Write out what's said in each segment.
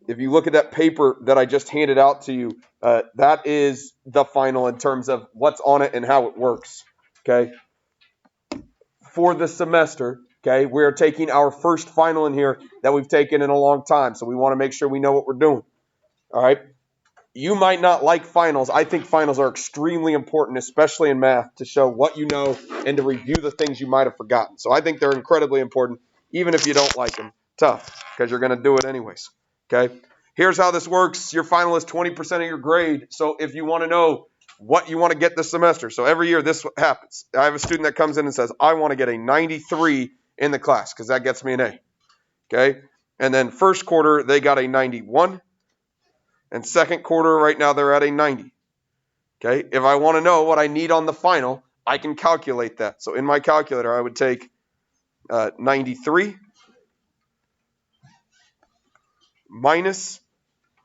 if you look at that paper that I just handed out to you, that is the final in terms of what's on it and how it works. Okay. For the semester, okay, we're taking our first final in here that we've taken in a long time. So we want to make sure we know what we're doing. All right. You might not like finals. I think finals are extremely important, especially in math, to show what you know and to review the things you might have forgotten. So I think they're incredibly important, even if you don't like them. Tough, because you're going to do it anyways. Okay. Here's how this works. Your final is 20% of your grade. So if you want to know what you want to get this semester, so every year this happens. I have a student that comes in and says, I want to get a 93 in the class because that gets me an A. Okay. And then first quarter, they got a 91. And second quarter, right now, they're at a 90. Okay, if I want to know what I need on the final, I can calculate that. So in my calculator, I would take 93 minus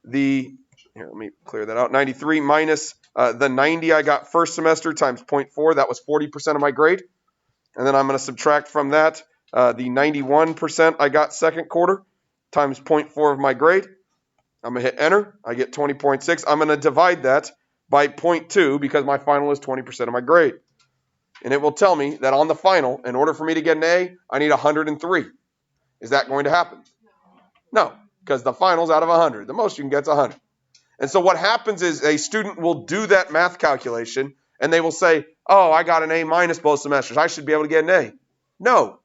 the, here, let me clear that out, 93 minus the 90 I got first semester times 0.4. That was 40% of my grade. And then I'm going to subtract from that the 91% I got second quarter times 0.4 of my grade. I'm going to hit enter. I get 20.6. I'm going to divide that by 0.2 because my final is 20% of my grade. And it will tell me that on the final, in order for me to get an A, I need 103. Is that going to happen? No, because the final's out of 100. The most you can get is 100. And so what happens is a student will do that math calculation, and they will say, oh, I got an A minus both semesters. I should be able to get an A. No,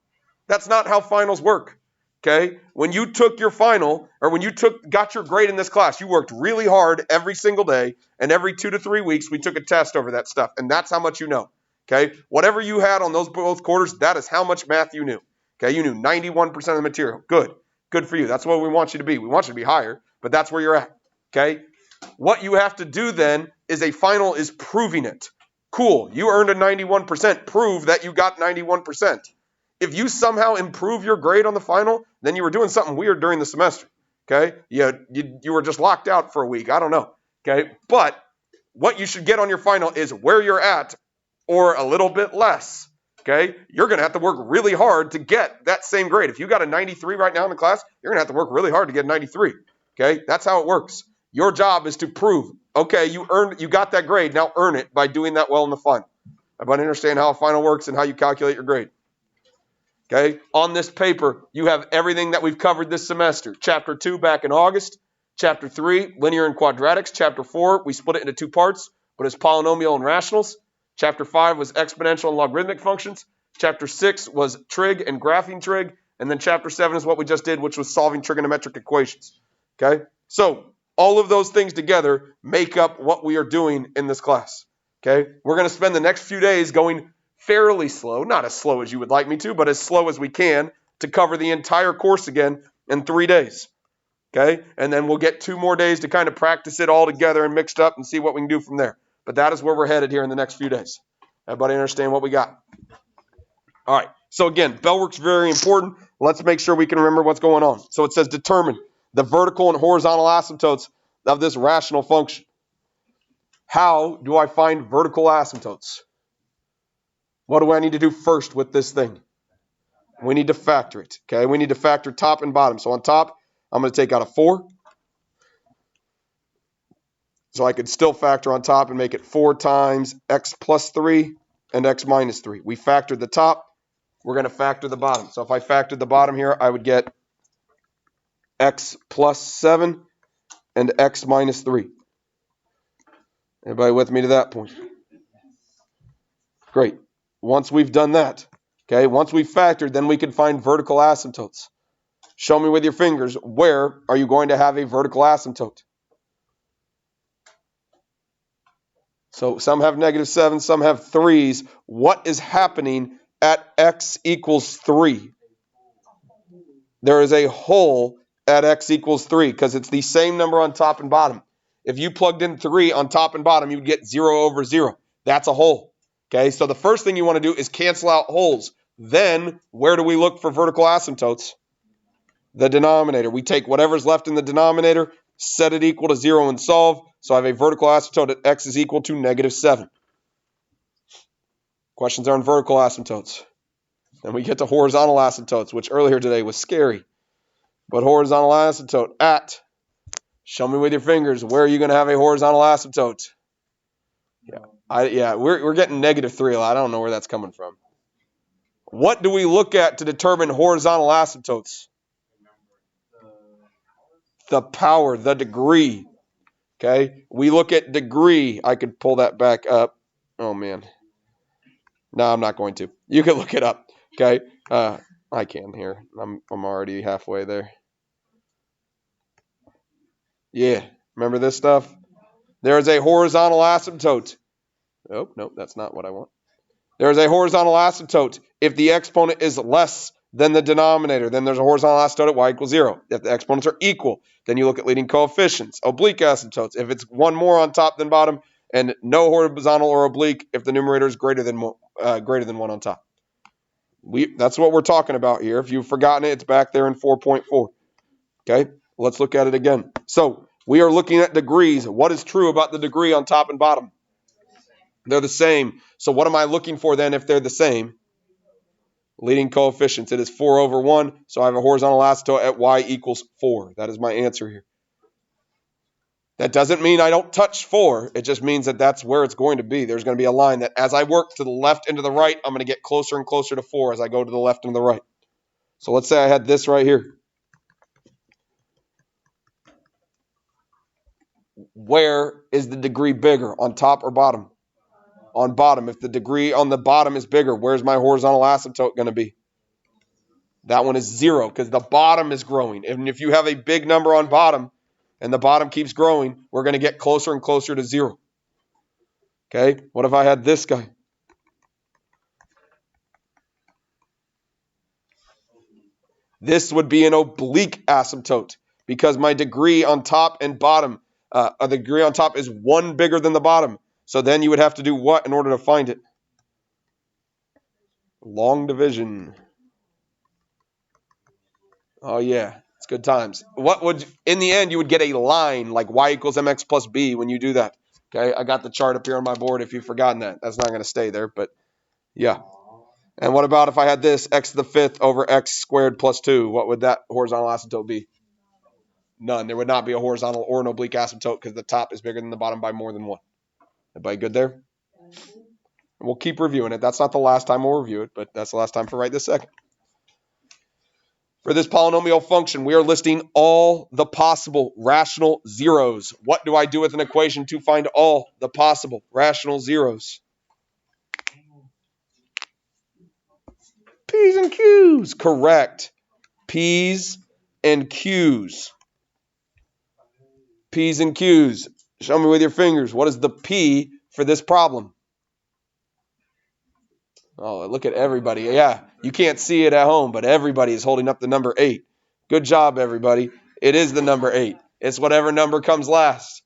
that's not how finals work. Okay, when you took your final, or when you got your grade in this class, you worked really hard every single day, and every 2 to 3 weeks, we took a test over that stuff, and that's how much you know. Okay, whatever you had on those both quarters, that is how much math you knew. Okay, you knew 91% of the material. Good for you. That's what we want you to be. We want you to be higher, but that's where you're at. Okay, what you have to do then is a final is proving it. Cool, you earned a 91%. Prove that you got 91%. If you somehow improve your grade on the final, then you were doing something weird during the semester, okay? You were just locked out for a week. I don't know, okay? But what you should get on your final is where you're at or a little bit less, okay? You're going to have to work really hard to get that same grade. If you got a 93 right now in the class, you're going to have to work really hard to get a 93, okay? That's how it works. Your job is to prove, okay, you got that grade. Now earn it by doing that well in the final. Everybody understand how a final works and how you calculate your grade? Okay, on this paper, you have everything that we've covered this semester. Chapter 2 back in August. Chapter 3, linear and quadratics. Chapter 4, we split it into 2 parts, but it's polynomial and rationals. Chapter 5 was exponential and logarithmic functions. Chapter 6 was trig and graphing trig. And then chapter 7 is what we just did, which was solving trigonometric equations. Okay, so all of those things together make up what we are doing in this class. Okay, we're going to spend the next few days going fairly slow, not as slow as you would like me to, but as slow as we can to cover the entire course again in 3 days. Okay, and then we'll get 2 more days to kind of practice it all together and mixed up and see what we can do from there. But that is where we're headed here in the next few days. Everybody understand what we got? All right, so again, bell work's very important. Let's make sure we can remember what's going on. So it says determine the vertical and horizontal asymptotes of this rational function. How do I find vertical asymptotes? What do I need to do first with this thing? We need to factor it, okay? We need to factor top and bottom. So on top, I'm going to take out a 4. So I could still factor on top and make it 4 times x plus 3 and x minus 3. We factored the top. We're going to factor the bottom. So if I factored the bottom here, I would get x plus 7 and x minus 3. Everybody with me to that point? Great. Once we've done that, okay, once we've factored, then we can find vertical asymptotes. Show me with your fingers, where are you going to have a vertical asymptote? So some have -7, some have 3s. What is happening at x equals 3? There is a hole at x equals 3 because it's the same number on top and bottom. If you plugged in 3 on top and bottom, you would get 0 over 0. That's a hole. Okay, so the first thing you want to do is cancel out holes. Then, where do we look for vertical asymptotes? The denominator. We take whatever's left in the denominator, set it equal to 0 and solve. So I have a vertical asymptote at x is equal to -7. Questions are on vertical asymptotes. Then we get to horizontal asymptotes, which earlier today was scary. But horizontal asymptote at Show me with your fingers. Where are you going to have a horizontal asymptote? We're getting -3 a lot. I don't know where that's coming from. What do we look at to determine horizontal asymptotes? The power, the degree. Okay, we look at degree. I could pull that back up. Oh man, no, I'm not going to. You can look it up. Okay, I can here. I'm already halfway there. Yeah, remember this stuff? There is a horizontal asymptote. Oh no, that's not what I want. There is a horizontal asymptote. If the exponent is less than the denominator, then there's a horizontal asymptote at y equals 0. If the exponents are equal, then you look at leading coefficients. Oblique asymptotes. If it's one more on top than bottom, and no horizontal or oblique if the numerator is greater than 1 on top. That's what we're talking about here. If you've forgotten it, it's back there in 4.4. Okay, let's look at it again. So we are looking at degrees. What is true about the degree on top and bottom? They're the same. So what am I looking for then if they're the same? Leading coefficients. It is 4 over 1. So I have a horizontal asymptote at y equals 4. That is my answer here. That doesn't mean I don't touch 4. It just means that that's where it's going to be. There's going to be a line that as I work to the left and to the right, I'm going to get closer and closer to 4 as I go to the left and the right. So let's say I had this right here. Where is the degree bigger, on top or bottom? On bottom. If the degree on the bottom is bigger, where's my horizontal asymptote going to be? That one is 0 because the bottom is growing. And if you have a big number on bottom and the bottom keeps growing, we're going to get closer and closer to 0. Okay, what if I had this guy? This would be an oblique asymptote because my degree on top and bottom, the degree on top is 1 bigger than the bottom. So then you would have to do what in order to find it? Long division. Oh yeah, it's good times. In the end, you would get a line like y equals mx plus b when you do that. Okay, I got the chart up here on my board if you've forgotten that. That's not going to stay there, but yeah. And what about if I had this x to the 5th over x squared plus 2? What would that horizontal asymptote be? None. There would not be a horizontal or an oblique asymptote because the top is bigger than the bottom by more than 1. Everybody good there? And we'll keep reviewing it. That's not the last time we'll review it, but that's the last time for right this second. For this polynomial function, we are listing all the possible rational zeros. What do I do with an equation to find all the possible rational zeros? P's and Q's. Correct. P's and Q's. P's and Q's. Show me with your fingers. What is the P for this problem? Oh, look at everybody. Yeah, you can't see it at home, but everybody is holding up the number 8. Good job, everybody. It is the number 8. It's whatever number comes last.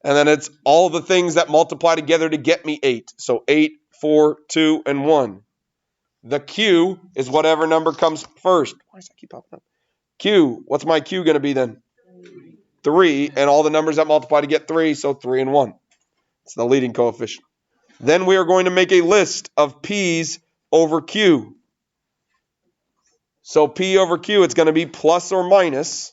And then it's all the things that multiply together to get me 8. So 8, 4, 2, and 1. The Q is whatever number comes first. Why does that keep popping up? Q. What's my Q going to be then? 3. And all the numbers that multiply to get 3. So 3 and 1. It's the leading coefficient. Then we are going to make a list of P's over Q. So P over Q, it's going to be plus or minus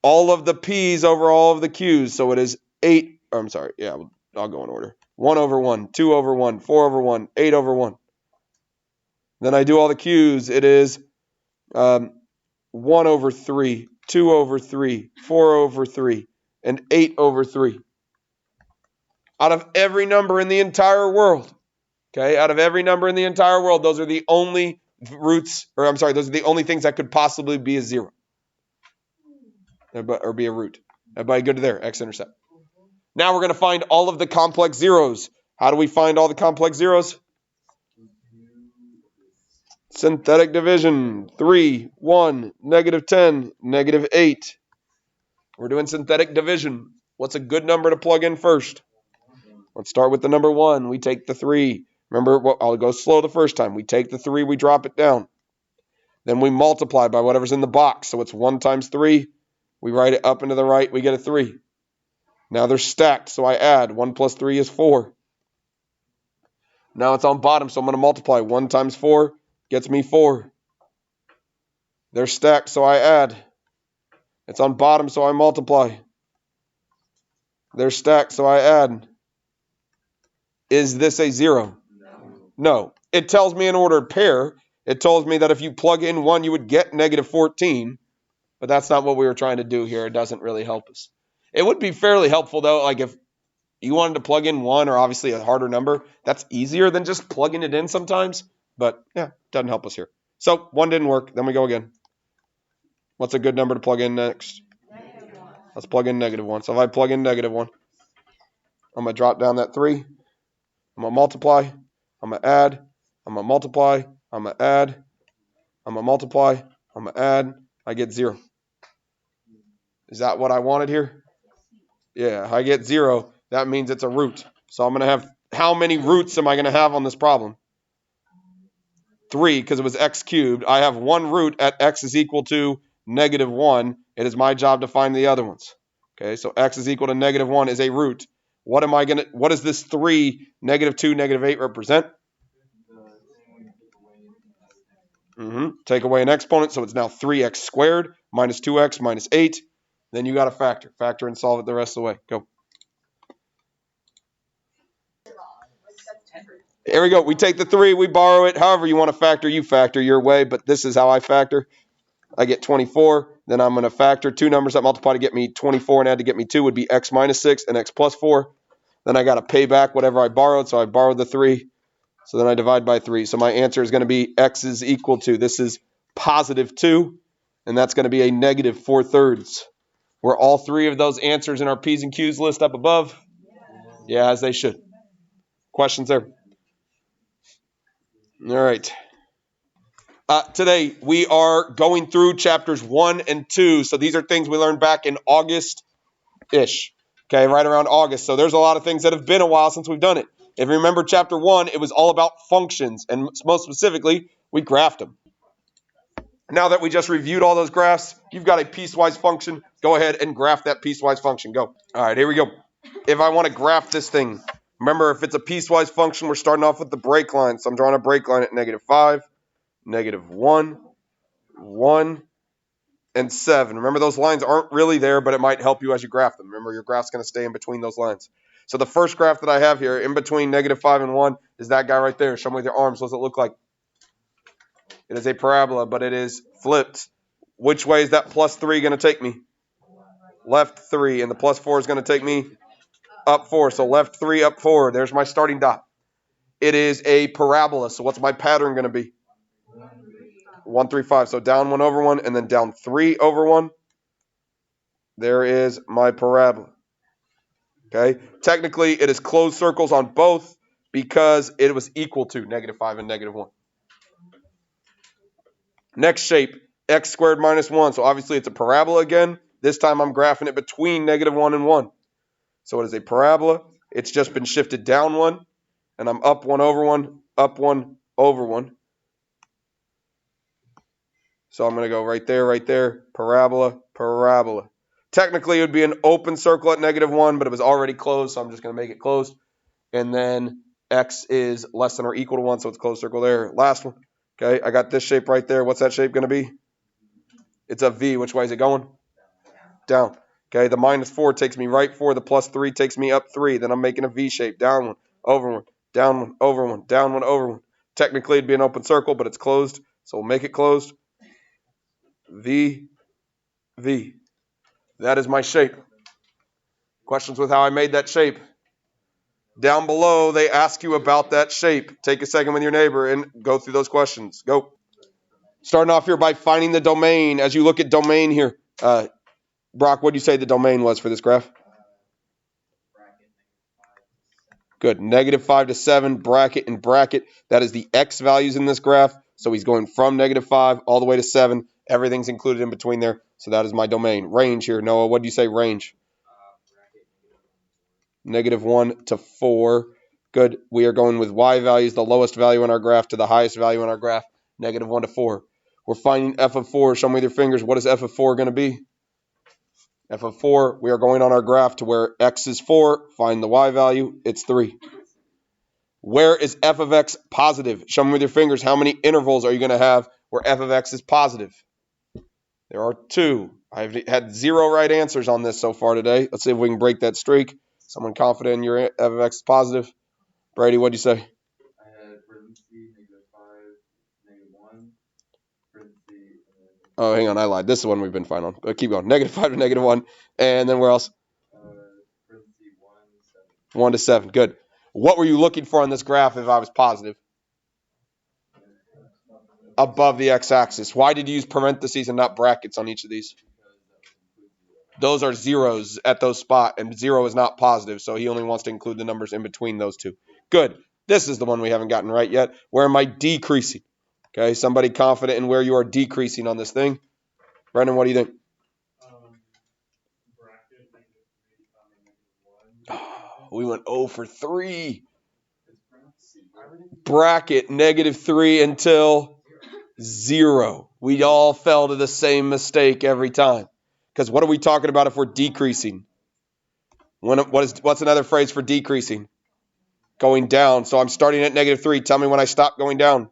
all of the P's over all of the Q's. So it is 8. I'm sorry. Yeah, I'll go in order. 1 over 1, 2 over 1, 4 over 1, 8 over 1. Then I do all the Q's. It is 1 over 3, 2 over 3, 4 over 3, and 8 over 3. Out of every number in the entire world, okay, out of every number in the entire world, those are the only roots, or I'm sorry, those are the only things that could possibly be a 0. Or be a root. Everybody good to there, x-intercept. Now we're going to find all of the complex zeros. How do we find all the complex zeros? Synthetic division. 3, 1, -10, -8. We're doing synthetic division. What's a good number to plug in first? Let's start with the number 1. We take the 3. Remember, I'll go slow the first time. We take the 3, we drop it down. Then we multiply by whatever's in the box. So it's 1 times 3. We write it up and to the right. We get a 3. Now they're stacked, so I add. 1 plus 3 is 4. Now it's on bottom, so I'm going to multiply. 1 times 4 gets me 4. They're stacked, so I add. It's on bottom, so I multiply. They're stacked, so I add. Is this a 0? No. It tells me in ordered pair. It tells me that if you plug in 1, you would get negative 14. But that's not what we were trying to do here. It doesn't really help us. It would be fairly helpful, though, like if you wanted to plug in 1 or obviously a harder number. That's easier than just plugging it in sometimes. But, yeah, doesn't help us here. So, 1 didn't work. Then we go again. What's a good number to plug in next? Let's plug in negative 1. So if I plug in negative 1, I'm going to drop down that 3. I'm going to multiply. I'm going to add. I'm going to multiply. I'm going to add. I'm going to multiply. I'm going to add. I get 0. Is that what I wanted here? Yeah, I get 0. That means it's a root. So I'm going to have, how many roots am I going to have on this problem? 3, because it was x cubed. I have 1 root at x is equal to negative 1. It is my job to find the other ones. Okay, so x is equal to negative 1 is a root. What does this 3, negative 2, negative 8 represent? Take away an exponent, so it's now 3x squared minus 2x minus 8. Then you got to factor. Factor and solve it the rest of the way. Go. Here we go. We take the 3, we borrow it. However you want to factor, you factor your way, but this is how I factor. I get 24. Then I'm going to factor 2 numbers that multiply to get me 24 and add to get me 2 would be x minus 6 and x plus 4. Then I got to pay back whatever I borrowed, so I borrowed the 3. So then I divide by 3. So my answer is going to be x is equal to, this is positive 2, and that's going to be a negative 4/3. Were all 3 of those answers in our P's and Q's list up above? Yeah, as they should. Questions there? All right. Today we are going through chapters 1 and 2. So these are things we learned back in August-ish. Okay, right around August. So there's a lot of things that have been a while since we've done it. If you remember chapter 1, it was all about functions. And most specifically, we graphed them. Now that we just reviewed all those graphs, you've got a piecewise function. Go ahead and graph that piecewise function. Go. All right, here we go. If I want to graph this thing, remember if it's a piecewise function, we're starting off with the break line. So I'm drawing a break line at negative 5, negative 1, 1, and 7. Remember those lines aren't really there, but it might help you as you graph them. Remember your graph's going to stay in between those lines. So the first graph that I have here, in between negative 5 and 1, is that guy right there. Show me with your arms. What does it look like? It is a parabola, but it is flipped. Which way is that plus 3 going to take me? Left 3. And the plus 4 is going to take me up 4. So left 3, up 4. There's my starting dot. It is a parabola. So what's my pattern going to be? 1, 3, 5. So down 1 over 1 and then down 3 over 1. There is my parabola. Okay. Technically, it is closed circles on both because it was equal to negative 5 and negative 1. Next shape, x squared minus 1. So obviously it's a parabola again. This time I'm graphing it between negative 1 and 1. So it is a parabola. It's just been shifted down 1. And I'm up 1 over 1, up 1 over 1. So I'm going to go right there, parabola, parabola. Technically, it would be an open circle at negative 1, but it was already closed, so I'm just going to make it closed. And then x is less than or equal to 1, so it's closed circle there. Last one. Okay, I got this shape right there. What's that shape going to be? It's a V. Which way is it going? Down. Okay, the minus 4 takes me right 4. The plus 3 takes me up 3. Then I'm making a V shape. Down 1, over 1, down 1, over 1, down 1, over 1. Technically, it'd be an open circle, but it's closed, so we'll make it closed. V, V. That is my shape. Questions with how I made that shape? Down below, they ask you about that shape. Take a second with your neighbor and go through those questions. Go. Starting off here by finding the domain. As you look at domain here, Brock, what do you say the domain was for this graph? Good. Negative 5 to 7, bracket and bracket. That is the x values in this graph. So he's going from negative 5 all the way to 7. Everything's included in between there. So that is my domain. Range here. Noah, what do you say range? Negative 1 to 4. Good. We are going with y values, the lowest value in our graph to the highest value in our graph. Negative 1 to 4. We're finding f of 4. Show me with your fingers. What is f of 4 going to be? F of 4, we are going on our graph to where x is 4. Find the y value. It's 3. Where is f of x positive? Show me with your fingers. How many intervals are you going to have where f of x is positive? There are 2. I've had 0 right answers on this so far today. Let's see if we can break that streak. Someone confident in your f of x is positive. Brady, what'd you say? I had parentheses, -5, -1, parentheses, Oh, hang on, I lied. This is the one we've been fine on. Keep going. -5 to -1. And then where else? parentheses 1, 7. 1 to 7. Good. What were you looking for on this graph if I was positive? Above the x-axis. Why did you use parentheses and not brackets on each of these? Those are zeros at those spots, and 0 is not positive, so he only wants to include the numbers in between those two. Good. This is the one we haven't gotten right yet. Where am I decreasing? Okay, somebody confident in where you are decreasing on this thing? Brendan, what do you think? Bracket -3, -1. We went 0 for 3. Bracket -3 until 0. We all fell to the same mistake every time. Because what are we talking about if we're decreasing? What's another phrase for decreasing? Going down. So I'm starting at -3. Tell me when I stop going down.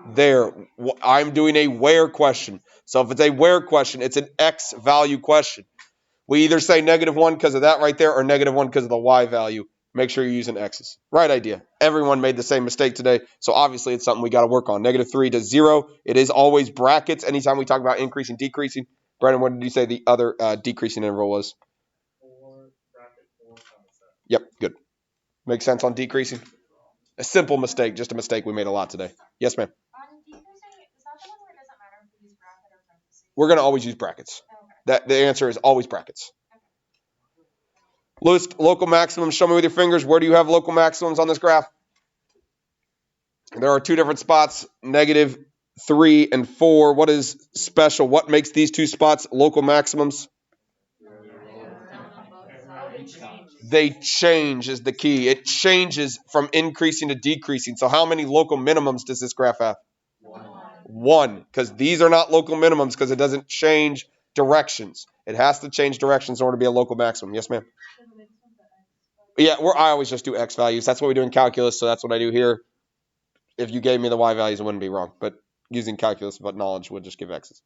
There. I'm doing a where question. So if it's a where question, it's an x value question. We either say -1 because of that right there or -1 because of the y value. Make sure you're using x's. Right idea. Everyone made the same mistake today. So obviously it's something we got to work on. -3 to 0. It is always brackets. Anytime we talk about increasing, decreasing. Brendan, what did you say the other decreasing interval was? 4, bracket 4, 7. Yep, good. Makes sense on decreasing. A simple mistake, just a mistake we made a lot today. Yes, ma'am. On decreasing, is that the one where it doesn't matter if we use bracket or parentheses? We're going to always use brackets. Okay. The answer is always brackets. List local maximums. Show me with your fingers. Where do you have local maximums on this graph? There are 2 different spots, -3 and 4. What is special? What makes these 2 spots local maximums? They change is the key. It changes from increasing to decreasing. So how many local minimums does this graph have? 1. Because these are not local minimums because it doesn't change directions. It has to change directions in order to be a local maximum. Yes, ma'am? Yeah, I always just do x values. That's what we do in calculus, so that's what I do here. If you gave me the y values, it wouldn't be wrong. But using calculus, but knowledge would just give x's.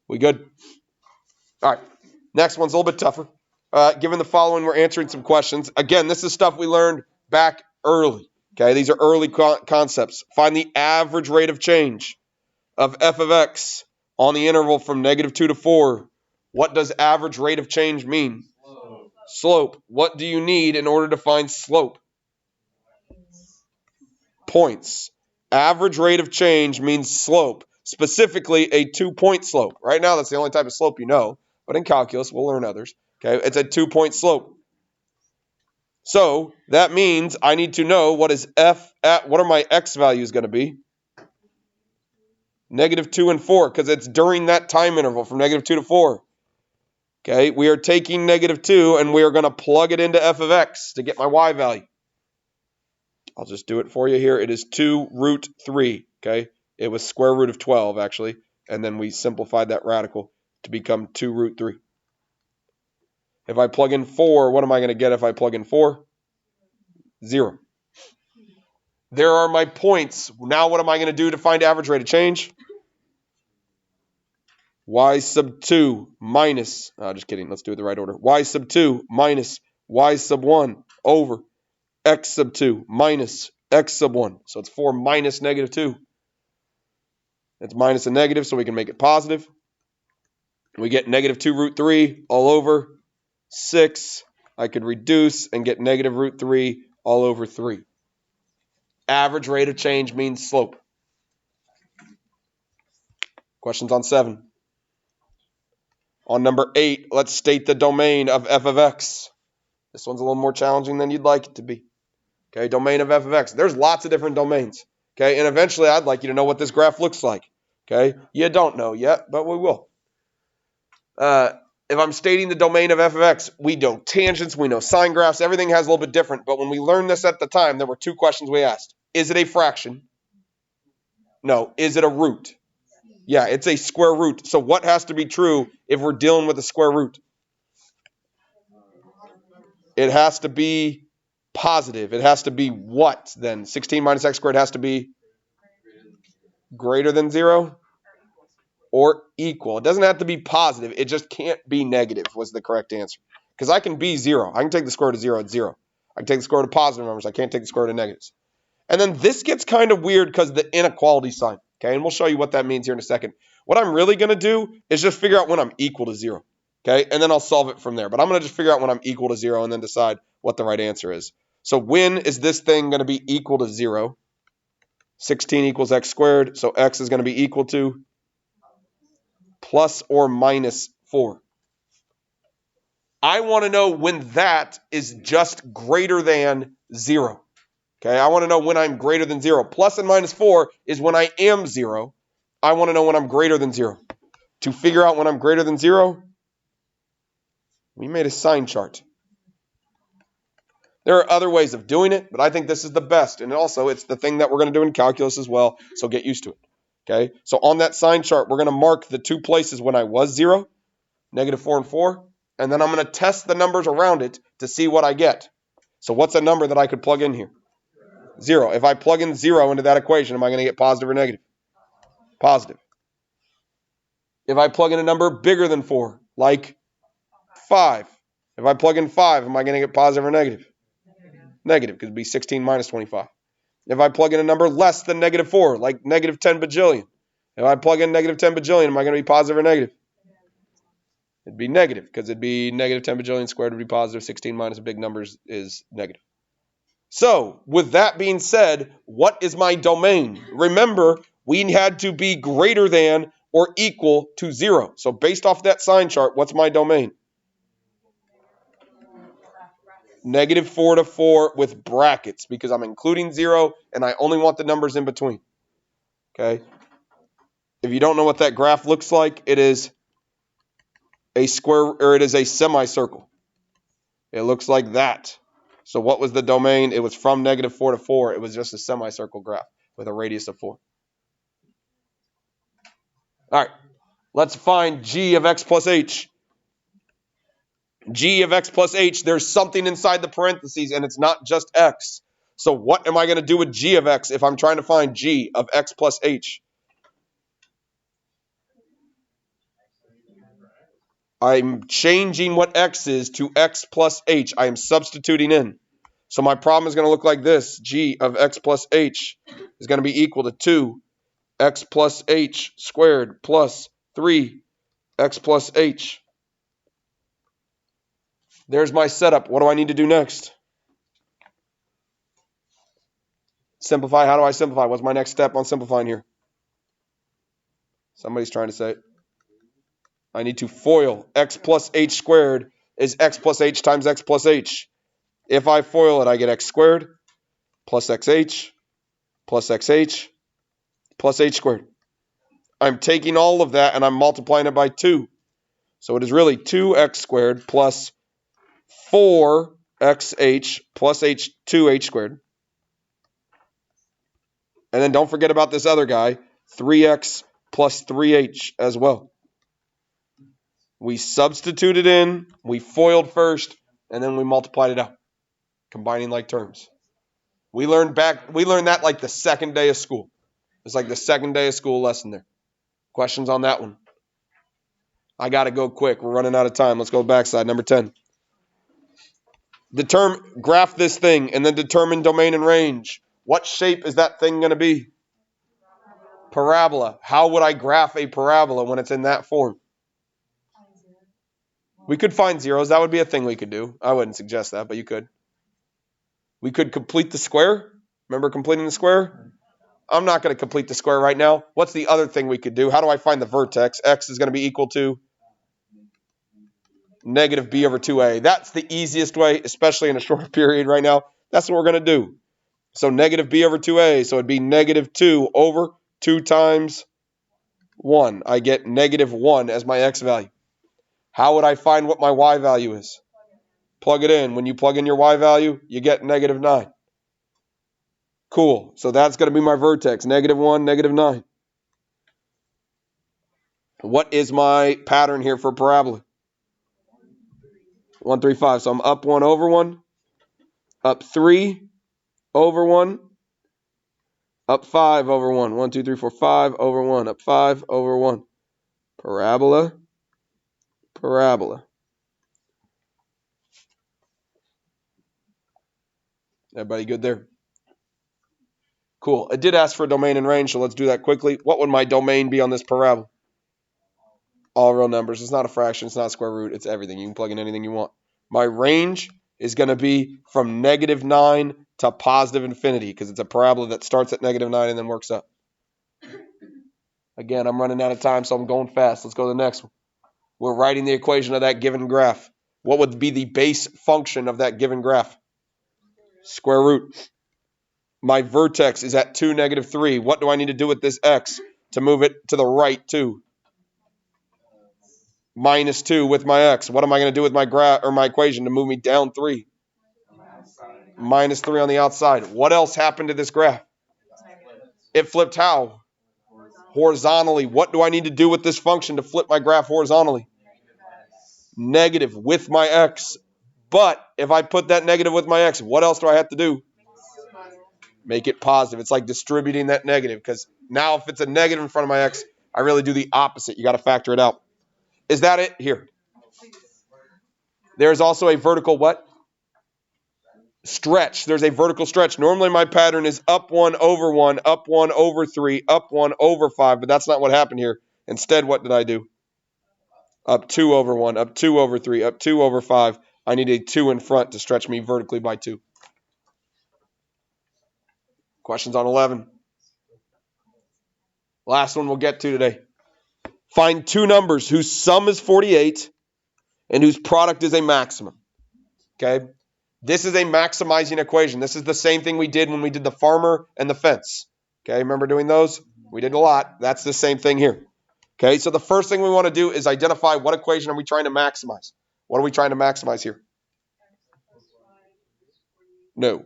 We good? All right. Next one's a little bit tougher. Given the following, we're answering some questions. Again, this is stuff we learned back early. Okay, these are early concepts. Find the average rate of change of f of x on the interval from -2 to 4. What does average rate of change mean? Slope. What do you need in order to find slope? Points. Average rate of change means slope, specifically a 2-point slope. Right now, that's the only type of slope you know, but in calculus, we'll learn others. Okay, it's a 2-point slope. So that means I need to know what are my x values going to be? -2 and 4, because it's during that time interval from -2 to 4. Okay, we are taking -2 and we are going to plug it into f of x to get my y value. I'll just do it for you here. It is 2 root 3. Okay, it was square root of 12 actually, and then we simplified that radical to become 2 root 3. If I plug in 4, what am I going to get if I plug in 4? 0. There are my points. Now what am I going to do to find average rate of change? Y sub 2 minus, just kidding, let's do it the right order. Y sub 2 minus Y sub 1 over X sub 2 minus X sub 1. So it's 4 minus -2. It's minus a negative, so we can make it positive. We get -2 root 3 all over 6. I could reduce and get negative root 3 all over 3. Average rate of change means slope. Questions on 7. On number 8, let's state the domain of f of x. This one's a little more challenging than you'd like it to be. Okay, domain of f of x. There's lots of different domains. Okay, and eventually I'd like you to know what this graph looks like. Okay, you don't know yet, but we will. If I'm stating the domain of f of x, we know tangents, we know sine graphs, everything has a little bit different. But when we learned this at the time, there were 2 questions we asked. Is it a fraction? No. Is it a root? Yeah, it's a square root. So what has to be true if we're dealing with a square root? It has to be positive. It has to be what then? 16 minus x squared has to be greater than 0 or equal. It doesn't have to be positive. It just can't be negative was the correct answer. Because I can be 0. I can take the square root of 0 at 0. I can take the square root of positive numbers. I can't take the square root of negatives. And then this gets kind of weird because the inequality sign. Okay, and we'll show you what that means here in a second. What I'm really going to do is just figure out when I'm equal to 0. Okay, and then I'll solve it from there. But I'm going to just figure out when I'm equal to 0 and then decide what the right answer is. So when is this thing going to be equal to 0? 16 equals x squared. So x is going to be equal to plus or minus 4. I want to know when that is just greater than 0. Okay, I want to know when I'm greater than 0. Plus and minus 4 is when I am 0. I want to know when I'm greater than 0. To figure out when I'm greater than 0, we made a sign chart. There are other ways of doing it, but I think this is the best. And also, it's the thing that we're going to do in calculus as well, so get used to it. Okay, so on that sign chart, we're going to mark the 2 places when I was 0, negative 4 and 4, and then I'm going to test the numbers around it to see what I get. So what's a number that I could plug in here? 0. If I plug in 0 into that equation, am I going to get positive or negative? Positive. If I plug in a number bigger than 4, like 5, if I plug in 5, am I going to get positive or negative? Negative, because it'd be 16 minus 25. If I plug in a number less than negative 4, like negative 10 bajillion, if I plug in negative 10 bajillion, am I going to be positive or negative? It'd be negative, because it'd be negative 10 bajillion squared would be positive. 16 minus big numbers is negative. So, with that being said, what is my domain? Remember, we had to be greater than or equal to 0. So, based off that sign chart, what's my domain? Negative 4 to 4 with brackets, because I'm including 0 and I only want the numbers in between. Okay? If you don't know what that graph looks like, it is a square, or it is a semicircle. It looks like that. So what was the domain? It was from negative 4 to 4. It was just a semicircle graph with a radius of 4. All right, let's find g of x plus h. G of x plus h, there's something inside the parentheses, and it's not just x. So what am I going to do with g of x if I'm trying to find g of x plus h? I'm changing what x is to x plus h. I am substituting in. So my problem is going to look like this. G of x plus h is going to be equal to 2x plus h squared plus 3x plus h. There's my setup. What do I need to do next? Simplify. How do I simplify? What's my next step on simplifying here? Somebody's trying to say it. I need to FOIL. X plus h squared is x plus h times x plus h. If I FOIL it, I get x squared plus xh plus xh plus h squared. I'm taking all of that and I'm multiplying it by 2. So it is really 2x squared plus 4xh plus 2h squared. And then don't forget about this other guy, 3x plus 3h as well. We substituted in, we FOILed first, and then we multiplied it out, combining like terms. We learned that like the second day of school. It's like the second day of school lesson there. Questions on that one? I got to go quick. We're running out of time. Let's go backside. Number 10. Graph this thing and then determine domain and range. What shape is that thing going to be? Parabola. How would I graph a parabola when it's in that form? We could find zeros. That would be a thing we could do. I wouldn't suggest that, but you could. We could complete the square. Remember completing the square? I'm not going to complete the square right now. What's the other thing we could do? How do I find the vertex? X is going to be equal to negative b over 2a. That's the easiest way, especially in a short period right now. That's what we're going to do. So negative b over 2a. So it'd be negative 2 over 2 times 1. I get negative 1 as my x value. How would I find what my y value is? Plug it in. When you plug in your y value, you get negative 9. Cool. So that's going to be my vertex. Negative 1, negative 9. What is my pattern here for parabola? 1, 3, 5. So I'm up 1 over 1, up 3 over 1, up 5 over 1. 1, 2, 3, 4, 5 over 1, up 5 over 1. Parabola. Everybody good there? Cool. It did ask for a domain and range, so let's do that quickly. What would my domain be on this parabola? All real numbers. It's not a fraction. It's not a square root. It's everything. You can plug in anything you want. My range is going to be from -9 to positive infinity because it's a parabola that starts at -9 and then works up. Again, I'm running out of time, so I'm going fast. Let's go to the next one. We're writing the equation of that given graph. What would be the base function of that given graph? Square root. My vertex is at 2, -3. What do I need to do with this x to move it to the right 2? -2 with my x. What am I going to do with my graph or my equation to move me down 3? -3 on the outside. What else happened to this graph? It flipped how? Horizontally. What do I need to do with this function to flip my graph horizontally? Negative with my x. But if I put that negative with my x, what else do I have to do? Make it positive. It's like distributing that negative because now if it's a negative in front of my x, I really do the opposite. You got to factor it out. Is that it? Here. There's also a vertical what? Stretch. There's a vertical stretch. Normally my pattern is up 1 over 1, up 1 over 3, up 1 over 5, but that's not what happened here. Instead, what did I do? Up 2 over 1, up 2 over 3, up 2 over 5. I need a 2 in front to stretch me vertically by 2. Questions on 11. Last one we'll get to today. Find two numbers whose sum is 48 and whose product is a maximum. Okay? This is a maximizing equation. This is the same thing we did when we did the farmer and the fence. Okay, remember doing those? We did a lot. That's the same thing here. Okay, so the first thing we want to do is identify what equation are we trying to maximize. What are we trying to maximize here? No.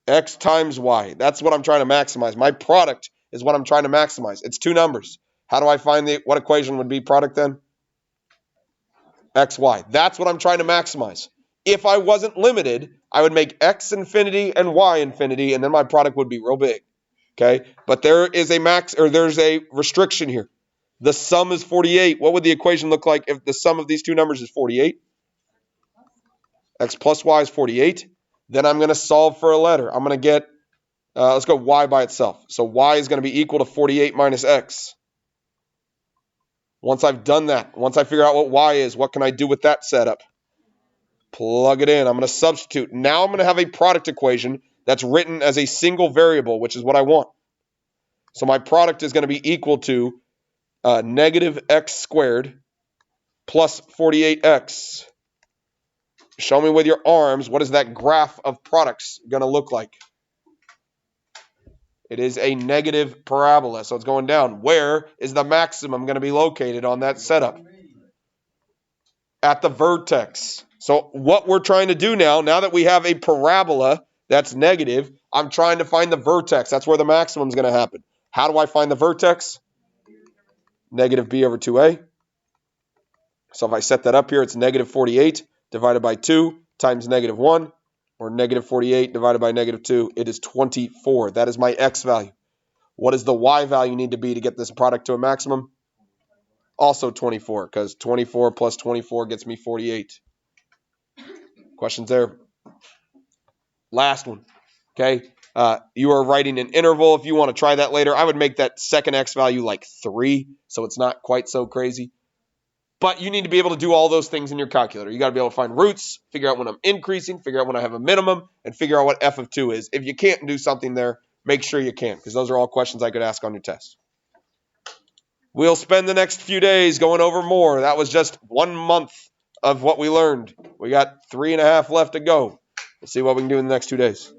X times Y. That's what I'm trying to maximize. My product is what I'm trying to maximize. It's two numbers. How do I find what equation would be product then? XY. That's what I'm trying to maximize. If I wasn't limited, I would make X infinity and Y infinity, and then my product would be real big. Okay? But there is there's a restriction here. The sum is 48. What would the equation look like if the sum of these two numbers is 48? X plus Y is 48. Then I'm going to solve for a letter. I'm going to get, let's go Y by itself. So Y is going to be equal to 48 minus X. Once I've done that, once I figure out what Y is, what can I do with that setup? Plug it in. I'm going to substitute. Now I'm going to have a product equation that's written as a single variable, which is what I want. So my product is going to be equal to negative x squared plus 48x. Show me with your arms, what is that graph of products going to look like? It is a negative parabola, so it's going down. Where is the maximum going to be located on that setup? At the vertex. So what we're trying to do now that we have a parabola that's negative, I'm trying to find the vertex. That's where the maximum is going to happen. How do I find the vertex? Negative b over 2a. So if I set that up here, it's negative 48 divided by 2 times negative 1, or negative 48 divided by negative 2. It is 24. That is my x value. What does the y value need to be to get this product to a maximum? Also 24, because 24 plus 24 gets me 48. Questions there? Last one. Okay. You are writing an interval. If you want to try that later, I would make that second x value like 3, so it's not quite so crazy. But you need to be able to do all those things in your calculator. You got to be able to find roots, figure out when I'm increasing, figure out when I have a minimum, and figure out what f of 2 is. If you can't do something there, make sure you can, because those are all questions I could ask on your test. We'll spend the next few days going over more. That was just 1 month of what we learned. We got 3.5 left to go. We'll see what we can do in the next 2 days.